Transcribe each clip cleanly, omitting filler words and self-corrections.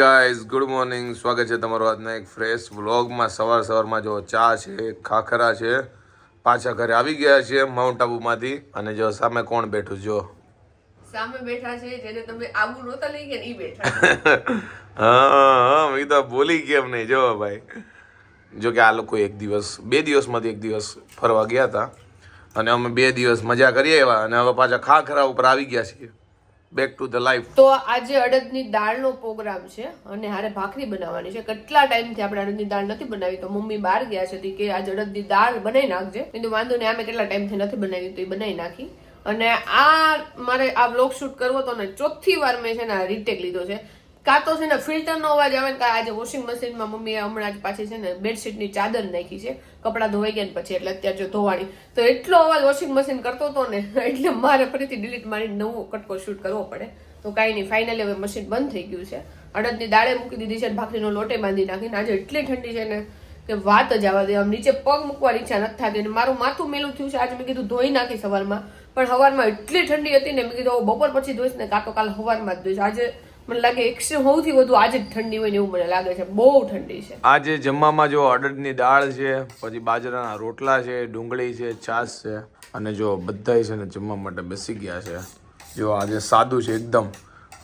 Guys, good morning. સ્વાગત છે તમારું આજના એક ફ્રેશ વ્લોગમાં. સવારમાં જો ચા છે, ખાખરા છે, પાછા ઘરે આવી ગયા છે માઉન્ટ આબુમાંથી. અને જો સામે કોણ બેઠું જો સામે બેઠા છે જેને તમે આબુ નહોતા લઈ ગયા ઈ બેઠા. હા મેં તો બોલી કેમ નહીં. જો ભાઈ, જો કે આ લોકો બે દિવસમાંથી એક દિવસ ફરવા ગયા હતા અને અમે 2 દિવસ મજા કરી આવ્યા અને હવે પાછા ખાખરા ઉપર આવી ગયા છીએ. Back to the life. તો આજે અડદની દાળનો પ્રોગ્રામ છે અને હારે ભાખરી બનાવવાની છે. કેટલા ટાઈમથી આપણે અડદની દાળ નથી બનાવી તો મમ્મી બહાર ગયા છે કે આજે અડદની દાળ બનાવી નાખજે. કીધું વાંધો નહીં, અમે કેટલા ટાઈમથી નથી બનાવી તો એ બનાવી નાખી. અને મારે આ બ્લોગ શૂટ કરવો હતો ને ચોથી વાર મેં છે ને રીટેક લીધો છે. કાં તો છે ને ફિલ્ટરનો અવાજ આવે ને આજે વોશિંગ મશીનમાં મમ્મીએ હમણાં જ પાછી છે ને બેડશીટની ચાદર નાખી છે, કપડાં ધોવાઈ ગયા ને પછી એટલે અત્યારે જો ધોવાણી તો એટલો અવાજ વોશિંગ મશીન કરતો હતો ને એટલે મારે ફરીથી ડિલીટ મારીને નવો કટકો શૂટ કરવો પડે. તો કાંઈ નહીં, ફાઇનલી હવે મશીન બંધ થઈ ગયું છે. અડદની દાળે મૂકી દીધી છે, ભાખરીનો લોટે બાંધી નાખીને. આજે એટલી ઠંડી છે ને કે વાત જ આવવા દે. આમ નીચે પગ મૂકવાની ઈચ્છા નથી થતી. મારું માથું મેલું થયું છે. આજે મેં કીધું ધોઈ નાખી સવારમાં, પણ સવારમાં એટલી ઠંડી હતી ને મેં કીધું બપોર પછી ધોઈશ ને કાં તો કાલ સવારમાં જ ધોઈશ. આજે મને લાગે સૌથી વધુ આજે જ ઠંડી હોય ને એવું મને લાગે છે. બહુ ઠંડી છે. આજે જમવામાં જો અડદની દાળ છે, પછી બાજરાના રોટલા છે, ડુંગળી છે, છાશ છે અને જો બધાય છે ને જમવા માટે બેસી ગયા છે. જો આજે સાદું છે એકદમ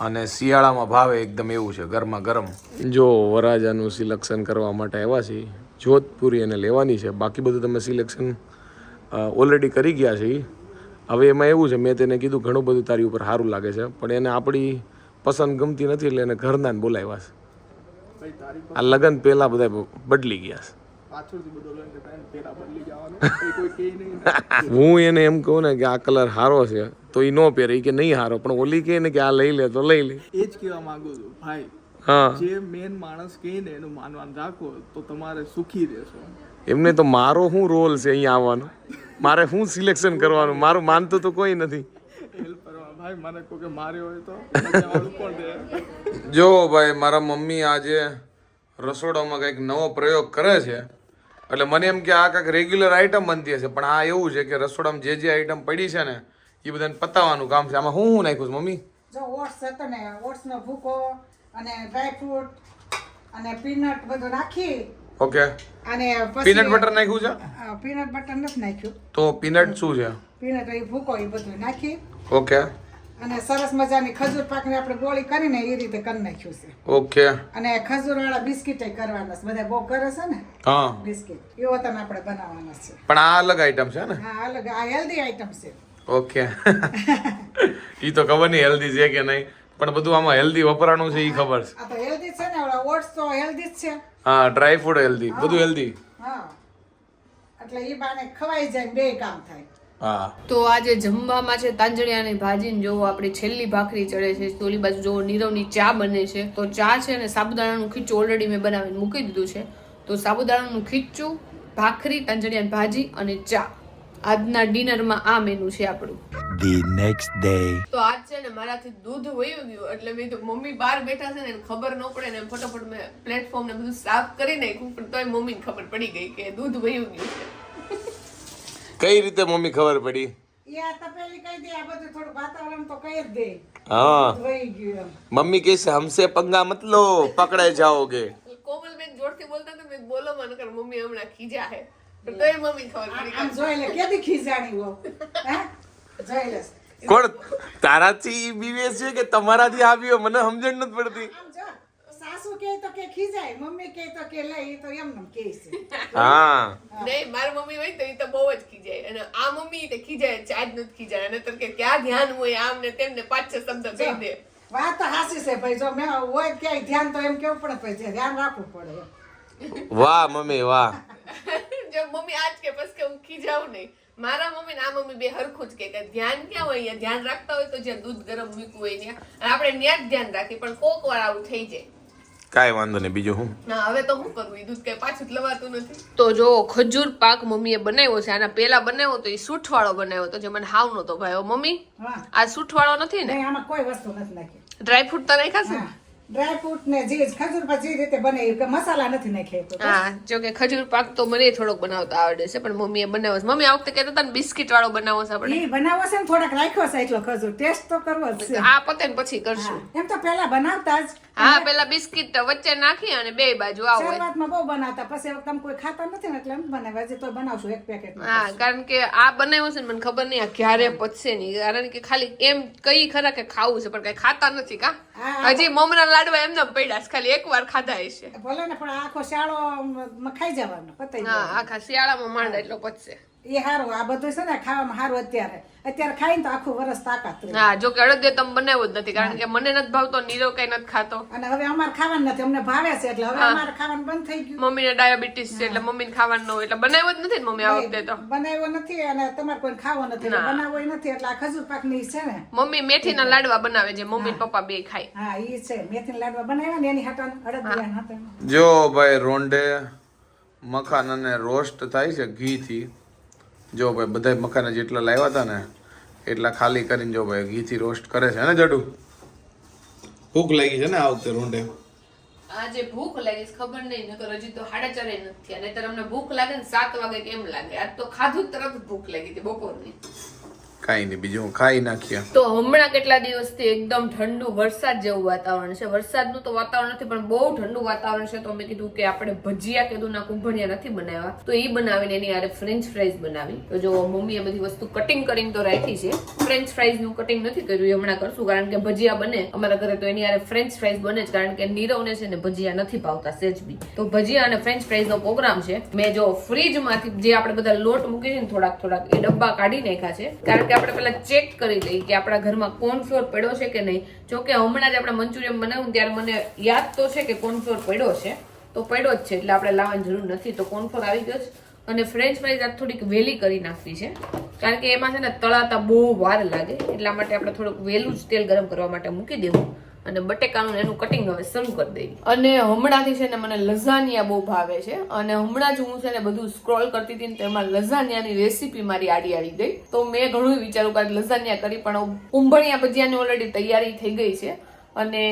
અને શિયાળામાં ભાવે એકદમ એવું છે ગરમા ગરમ. જો વરાજાનું સિલેક્શન કરવા માટે આવ્યા છે. જોધપુરી એને લેવાની છે. બાકી બધું તમે સિલેક્શન ઓલરેડી કરી ગયા છે. હવે એમાં એવું છે, મેં તેને કીધું ઘણું બધું તારી ઉપર સારું લાગે છે પણ એને આપણી પસંદ ગમતી નથી એટલે એને ઘરના ને બોલાવ્યા છે. આ લગ્ન પહેલા બધા બદલી ગયા છે. હું એને એમ કહું ને કે આ કલર સારો છે તો એ નો પહેરે, કે નહીં સારો, પણ ઓલી કહે ને કે આ લઈ લે તો લઈ લે. એ જ કહેવા માંગુ છું ભાઈ. હા, જે મેન માણસ કહે ને એનું માનવાનું રાખો તો તમારે સુખી રહેશો. એમને તો મારો શું રોલ છે અહીંયા આવવાનો? મારે શું સિલેક્શન કરવાનું? મારું માનતું તો કોઈ નથી. હેલ્પ કરવા ભાઈ, મને કોઈ કે માર્યો હોય તો મજાવાળું કોણ દે. જો ભાઈ, મારા મમ્મી આજે રસોડામાં કંઈક નવો પ્રયોગ કરે છે એટલે મને એમ કે આ કંઈક રેગ્યુલર આઈટમ બનતી હશે, પણ આ એવું છે કે રસોડામાં જે આઈટમ પડી છે ને એ બધાને પતાવવાનું કામ છે. આમાં હું નાખ્યું છે મમ્મી? જો ઓટ્સ હતો ને, ઓટ્સનો ભૂકો અને ડ્રાય ફ્રૂટ અને પીનટ બધું નાખી. ઓકે. અને પીનટ બટર નાખ્યું છે? પીનટ બટર નથી નાખ્યું. તો પીનટ શું છે? પીનટ એ ભૂકો એ બધું નાખી ઓકે. અને સરસ મજાની ખજૂર પાકની આપણે ગોળી કરીને એ રીતે કરી નાખ્યું છે. ઓકે. અને ખજૂર વાળા બિસ્કિટ કરવાના છે. બધા બહુ કરે છે ને હા, બિસ્કિટ એવો તમે આપણે બનાવવાના છે. પણ આ અલગ આઈટમ છે ને? હા, અલગ. આ હેલ્ધી આઈટમ છે. ઓકે. ઈ તો ખબર નહીં હેલ્ધી છે કે નહીં, પણ બધું આમાં હેલ્ધી વપરાણું છે ઈ ખબર છે. આ તો હેલ્ધી છે ને, ઓટ્સ તો હેલ્ધી જ છે. હા, ડ્રાય ફ્રૂટ હેલ્ધી, બધું હેલ્ધી. હા, એટલે એ બાને ખવાઈ જાય, બે કામ થાય. હા. તો આજે જમવામાં છે તાંજળિયાની ભાજી ને જોવો આપણી છેલ્લી ભાખરી ચડે છે. ઓલી બાજુ જોવો નીરવની ચા બને છે. તો ચા છે ને સાબુદાણાનું ખીચું ઓલરેડી મેં બનાવીને મૂકી દીધું છે. તો સાબુદાણાનું ખીચું, ભાખરી, તાંજળિયાની ભાજી અને ચા. આજના ડિનરમાં આ મેનુ છે આપણું. The next day. તો આજ છે ને મારાથી દૂધ વયું ગયું એટલે મેં તો મમ્મી બહાર બેઠા છે ને એને ખબર ન પડે ને ફટાફટ મેં પ્લેટફોર્મ ને બધું સાફ કરી નાખ્યું, પણ તોય મમ્મીને ખબર પડી ગઈ કે દૂધ વયું ગયું છે. કઈ રીતે મમ્મી ખબર પડી? એ આ તપેલી કહી દે, આ બધું થોડું વાતાવરણ તો કહી જ દે. હા, વહી ગયું એમ. મમ્મી કહે છે હમસે પંગા મત લો, પકડાઈ જાઓગે. કોમલબેન જોરથી બોલતા તો મેં બોલો માં નકર મમ્મી હમણાં ખીજા હે, પણ તોય મમ્મી ખબર પડી આમ જોઈ લે કેદી ખીજાણી હો. હે જોઈ લે. કોણ તારાથી બીવે છે કે તમારાથી આવ્યો? મને સમજણ નથી પડતી. આમ જો સાસુ કહે તો કે ખીજાય, મમ્મી કહે તો કે લે, એ તો એમ કહે છે. હા, નહીં મારી મમ્મી હોય તો એ તો બહુ જ ખીજાય અને આ મમ્મી તે ખીજાય છે, આજ નથી ખીજાય. અને તો કે ક્યાં ધ્યાન હોય આમ ને તેમને 5-6 શબ્દ કહી દે. વાત તો હાસી છે ભાઈ. જો મેં હોય ક્યાંય ધ્યાન તો એમ કેવું પડે ભાઈ, ધ્યાન રાખવું પડે. વાહ મમ્મી વાહ. જો મમ્મી આજ કે બસ કે હું ખીજાવું નહીં. મારા મમ્મી ને આ મમ્મી બે હરખું જ કે ધ્યાન ક્યાં હોય, અહીંયા ધ્યાન રાખતા હોય તો જ્યાં દૂધ ગરમ મૂક્યું હોય ત્યાં, અને આપણે ત્યાં જ ધ્યાન રાખીએ, પણ કોક વાર આવું થઈ જાય. કાંઈ વાંધો નહીં, બીજું હું. ના હવે તો શું કરવું, દૂધ કઈ પાછું લવાતું નથી. તો જો ખજૂર પાક મમ્મીએ બનાવ્યો છે. આના પેલા બનાવ્યો તો એ સૂઠવાળો બનાવ્યો તો જે મને હાવ નતો ભાઈ. મમ્મી હા, આ સૂઠવાળો નથી ને? નહીં આમાં કોઈ વસ્તુ નથી નાખી. ડ્રાય ફ્રૂટ તો નાખ્યા છે? હા, ડ્રાય ફ્રૂટ ને જે ખજૂર પર જે રીતે બને એ મસાલા નથી નાખ્યા હા જો કે ખજૂર પાક તો મને થોડોક બનાવતા આવડે છે, પણ મમ્મીએ બનાવ્યો છે. મમ્મી આ વખતે કહેતા હતા ને બિસ્કિટ વાળો બનાવો છે આપણે. એ બનાવો છે ને થોડાક રાખ્યો છે એટલો ખજૂર ટેસ્ટ તો કરવો જ છે. આ પતે ને પછી કરશું. એમ તો પેલા બનાવતા જ હા પેલા બિસ્કિટ વચ્ચે નાખી અને બે બાજુ આવો. શરૂઆતમાં બહુ બનાવતા, પછી હવે તમે કોઈ ખાતા નથી ને એટલે એમ બનાવે. હજી તો બનાવશું એક પેકેટ. હા કારણ કે આ બનાવ્યો છે ને મને ખબર નહીં આ ક્યારે પચશે નહીં, કારણ કે ખાલી એમ કઈ ખરા કે ખાવું છે પણ કઈ ખાતા નથી. કા હજી મમરા લાડવા એમને પડ્યા છે, ખાલી એકવાર ખાધા હશે. ભલે ને પણ આખો શાળો ખાઈ જવાનો પતાઈ હા આખા શિયાળામાં માંડ એટલો પચશે. એ સારું. આ બધું છે ને ખાવામાં સારું. અત્યારે ખાઈને તો આખું વરસ તાકાત રહે. હા જો કે અડદિયો તમે બનાવ્યો જ નથી, કારણ કે મને નથી ભાવતો, નીરવ કઈ નથી ખાતો અને હવે અમારે ખાવાનું નથી, અમને ભાવે છે એટલે હવે અમારે ખાવાનું બંધ થઈ ગયું. મમ્મીને ડાયાબિટીસ છે એટલે મમ્મીને ખાવાનું ન હોય એટલે બનાવ્યો જ નથી ને મમ્મી આ વખતે તો. બનાવ્યો નથી અને તમારે કોઈ ખાવો નથી, બનાવવો નથી. એટલે આ ખજૂર પાક ની છે ને મમ્મી મેથીના લાડવા બનાવે છે, મમ્મી ને પપ્પા બે ખાય. હા ઈ છે મેથીના લાડવા બનાવ્યા ને એની હાટાનું અડદિયા હાટાનું. જો ભાઈ રોંડે મખાન અને રોસ્ટ થાય છે ઘીથી. જો ભાઈ બધા મખાના જેટલા લાવ્યા હતા ને એટલા ખાલી કરીને જો ભાઈ ઘીથી રોસ્ટ કરે છે ને જડું. ભૂખ લાગી છે ને આ વખતે રોંડે. આજે ભૂખ લાગી છે ખબર નહીં, નકર હજી તો 4:30 નથી. અને ત્યારે અમને ભૂખ લાગે ને 7 વાગે કેમ લાગે? આજ તો ખાધું તરત ભૂખ લાગી હતી બપોરની. કાંઈ નહીં, બીજું ખાઈ નાખીએ. તો હમણાં કેટલા દિવસથી એકદમ ઠંડુ વરસાદ જેવું વાતાવરણ છે. વરસાદનું તો વાતાવરણ નથી પણ બહુ ઠંડુ વાતાવરણ છે. તો મેં કીધું કે આપણે ભજીયા કીધું ના કુંભણિયા નથી બનાવ્યા, તો એ બનાવીને એની આરે ફ્રેન્ચ ફ્રાઈઝ બનાવી. તો જો મમ્મીએ બધી વસ્તુ કટિંગ કરીને તો રાખી છે. ફ્રેન્ચ ફ્રાઈઝ નું કટિંગ નથી કર્યું, હમણાં કરશું. કારણ કે ભજીયા બને અમારા ઘરે તો એની આરે ફ્રેન્ચ ફ્રાઈઝ બને જ, કારણ કે નીરવને છે ને ભજીયા નથી ભાવતા સેજ બી. તો ભજીયા અને ફ્રેન્ચ ફ્રાઈઝ નો પ્રોગ્રામ છે. મેં જો ફ્રીજમાંથી જે આપણે બધા લોટ મૂકી છે ને થોડાક એ ડબ્બા કાઢી નાખ્યા છે, કારણ કે આપણે પેલા ચેક કરી લઈ કે આપણા ઘરમાં કોર્નફ્લોર પડ્યો છે કે નહીં. જો કે હમણાં જ આપણે મંચુરિયન બનાવ્યું ત્યારે મને યાદ તો છે કે કોર્નફ્લોર પડ્યો છે, તો પડ્યો જ છે એટલે આપણે લાવવાની જરૂર નથી. તો કોર્નફ્લોર આવી ગયો છે. અને ફ્રેન્ચ ફ્રાઈઝ આ થોડીક વહેલી કરી નાખવી છે, કારણ કે એમાં છે ને તળાતા બહુ વાર લાગે, એટલા માટે આપણે થોડુંક વહેલું જ તેલ ગરમ કરવા માટે મૂકી દેવું. અને બટેકાનું એનું કટિંગ હવે શરૂ કરી દઈ. અને હમણાંથી છે ને મને લઝાનિયા બહુ ભાવે છે, અને હમણાં જ હું છે ને બધું સ્ક્રોલ કરતી હતી ને તેમાં લઝાનિયાની રેસીપી મારી આડી આવી ગઈ. તો મેં ઘણું વિચાર્યું કે લઝાનિયા કરી, પણ કુંભણિયા ભજીયાની ઓલરેડી તૈયારી થઈ ગઈ છે. અને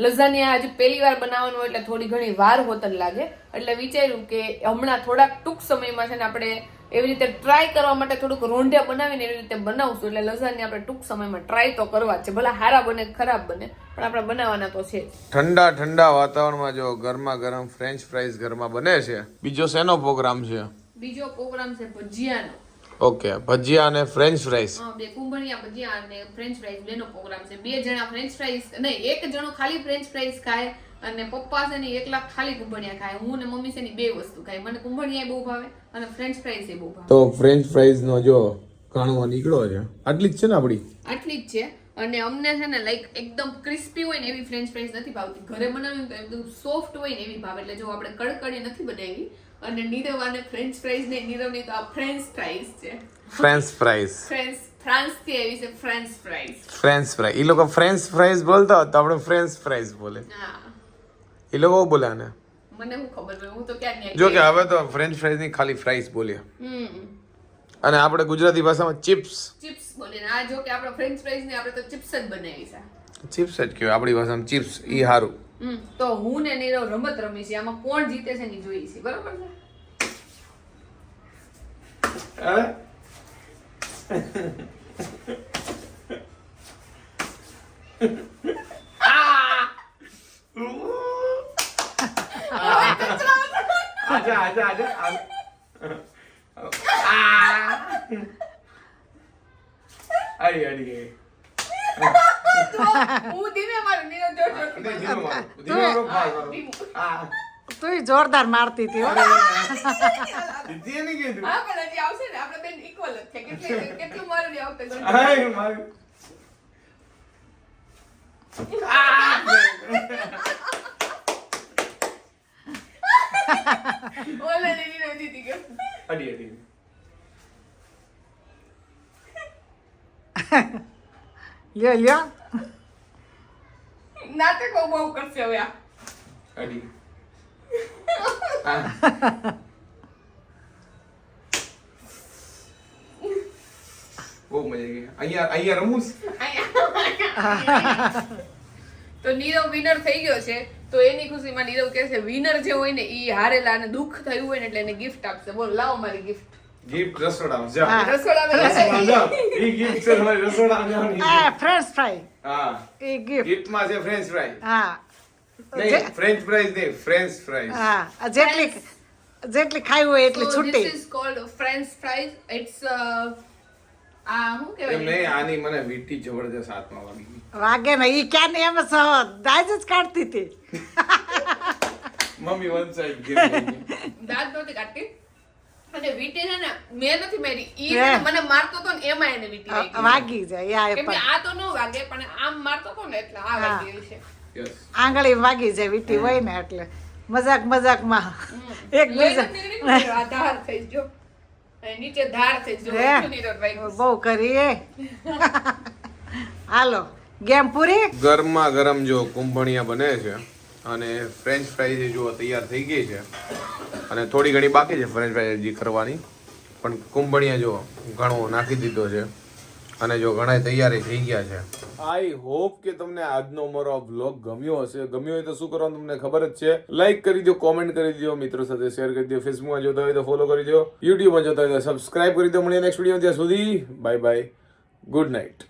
લઝાનિયા આજે પહેલી વાર બનાવવાનું એટલે થોડી ઘણી વાર હોતન લાગે, એટલે વિચાર્યું કે હમણાં થોડાક ટૂંક સમયમાં છે ને આપણે એવી રીતે ટ્રાય કરવા માટે થોડુંક રોંઢે બનાવીને એવી રીતે બનાવશું. એટલે લઝાનિયા આપણે ટૂંક સમયમાં ટ્રાય તો કરવા જ છે, ભલે હારા બને ખરાબ બને પણ આપણે બનાવવાના તો છે. ઠંડા વાતાવરણમાં જો ગરમા ગરમ ફ્રેન્ચ ફ્રાઈઝ ઘરમાં બને છે. બીજો શેનો પ્રોગ્રામ છે? બીજો પ્રોગ્રામ છે ભજીયાનો. ઓકે, ભજીયા અને ફ્રેન્ચ ફ્રાઈઝ. હા, બે કુંભણિયા ભજીયા અને ફ્રેન્ચ ફ્રાઈઝ બેનો પ્રોગ્રામ છે. બે જણા ફ્રેન્ચ ફ્રાઈઝ નહીં, એક જણો ખાલી ફ્રેન્ચ ફ્રાઈઝ ખાય અને પપ્પા છે ને એકલા ખાલી કુંભણિયા ખાય. હું ને મમ્મી છે ને બે વસ્તુ ખાય. મને કુંભણિયા બહુ ભાવે અને ફ્રેન્ચ ફ્રાઈઝ એ બહુ ભાવે. તો ફ્રેન્ચ ફ્રાઈઝ નો જો કાણવો નીકળ્યો છે. આટલી જ છે ને આપડી? આટલી જ છે. અને અમને છે ને લાઈક એકદમ ક્રિસ્પી હોય ને એવી ફ્રેન્ચ ફ્રાઈઝ નથી ભાવતી. ઘરે બનાવી તો એકદમ સોફ્ટ હોય ને એવી ભાવે. એટલે જો આપણે કડકડી નથી બનાવી. અને નીરવ અને ફ્રેન્ચ ફ્રાઈઝ ને નીરવની તો આ ફ્રેન્ચ ફ્રાઈઝ છે. French fries. ફ્રાન્સ થી આવી છે ફ્રેન્ચ ફ્રાઈઝ. French fry. એ લોકો ફ્રેન્ચ ફ્રાઈઝ બોલતા હોત તો આપણે ફ્રેન્ચ ફ્રાઈઝ બોલે. હા, એ લોકો બોલે આને. મને શું ખબર હોય, હું તો ક્યાં નહીં. જો કે હવે તો ફ્રેન્ચ ફ્રાઈઝ ની ખાલી ફ્રાઈઝ બોલીએ. અને આપણે ગુજરાતી ભાષામાં ચિપ્સ બોલે. આ જો કે આપણે ફ્રેન્ચ ફ્રાઈઝ ને આપણે તો ચિપ્સ જ બનાવી છે. ચિપ્સ જ કહેવાય આપણી ભાષામાં ચિપ્સ. ઈ હારું. તો હું ને નીરવ રમત રમી છે, આમાં કોણ જીતે છે ને જોઈ છે, બરોબર છે? હું ધીમે મારું, નીરવ તું જોરદાર મારતી હતી. હા પણ હજી આવશે ને, આપણે બેન ઇક્વલ જ છે. કેટલું મારું ને આવતે ઓલે નીરવ જીતી ગયો. લ્યો નાટકો બહુ કરશે હવે આ. બહુ મજા આવી. અહીંયા રમું તો નીરવ વિનર થઈ ગયો છે. તો એની ખુશીમાં નીરવ કહે છે વિનર જે હોય ને ઈ હારેલા અને દુઃખ થયું હોય ને એટલે એને ગિફ્ટ આપશે. બોલ લાવો મારી ગિફ્ટ. ગિફ્ટ રસોડામાં જા. રસોડામાં જા. ઈ ગિફ્ટ છે તમારી રસોડામાં જવાની. ફ્રેન્ચ ફ્રાય હા એ ગિફ્ટ. ગિફ્ટમાં છે ફ્રેન્ચ ફ્રાય. હા નહીં ફ્રેન્ચ ફ્રાઈઝ નહીં ફ્રેન્ચ ફ્રાઈઝ. હા જેટલી ખાવી હોય એટલી So છૂટી. this is called French fries. It's શું એમ કહેવાય? નહીં આની મને વીટી જબરદસ્ત હાથમાં વાગી ગઈ. વાગે ને ઈ ક્યાં ને એમ દાજ જ કાઢતી હતી. Mummy one side game. દાંત નહોતી કાઢતી. અને વીંટી છે ને મેં નથી મારી. ઈ છે ને મને મારતો તો ને એમાં એને વીંટી વાગી. વાગી જાય યા કેમ કે પણ આ તો ન વાગે પણ આમ મારતો તો ને એટલે આ વાગી ગઈ છે. યસ. આંગળી વાગી જાય વીટી હોય ને એટલે મજાકમાં એક લોહી બીજા નથી નીકળ્યું ને, આ ધાર થઈ જો. અને નીચે ધાર થઈ જો. હે? એટલું નીરવ વાગ્યું. બહુ કરીએ. હાલો ગેમ પૂરી. ગરમા ગરમ જો કુંભણિયા બને છે અને ફ્રેન્ચ ફ્રાઈઝ જો તૈયાર થઈ ગઈ છે અને થોડી ઘણી બાકી છે ફ્રેન્ચ ફ્રાઈઝ હજી કરવાની પણ કુંભણિયા જો ઘણો નાખી દીધો છે અને જો ઘણા તૈયારી થઈ ગયા છે. આઈ હોપ કે તમને આજનો અમારો આ વ્લોગ ગમ્યો હશે. ગમ્યો હોય તો શું કરવાનું તમને ખબર જ છે. લાઈક કરી દો, કોમેન્ટ કરી દો, મિત્રો સાથે શેર કરી દો, ફેસબુકમાં જોતા હોય તો ફોલો કરી દો, યુટ્યુબમાં જોતા હોય તો સબસ્ક્રાઇબ કરી દો. મળીએ નેક્સ્ટ વિડીયો. ત્યાં સુધી બાય બાય, ગુડ નાઇટ.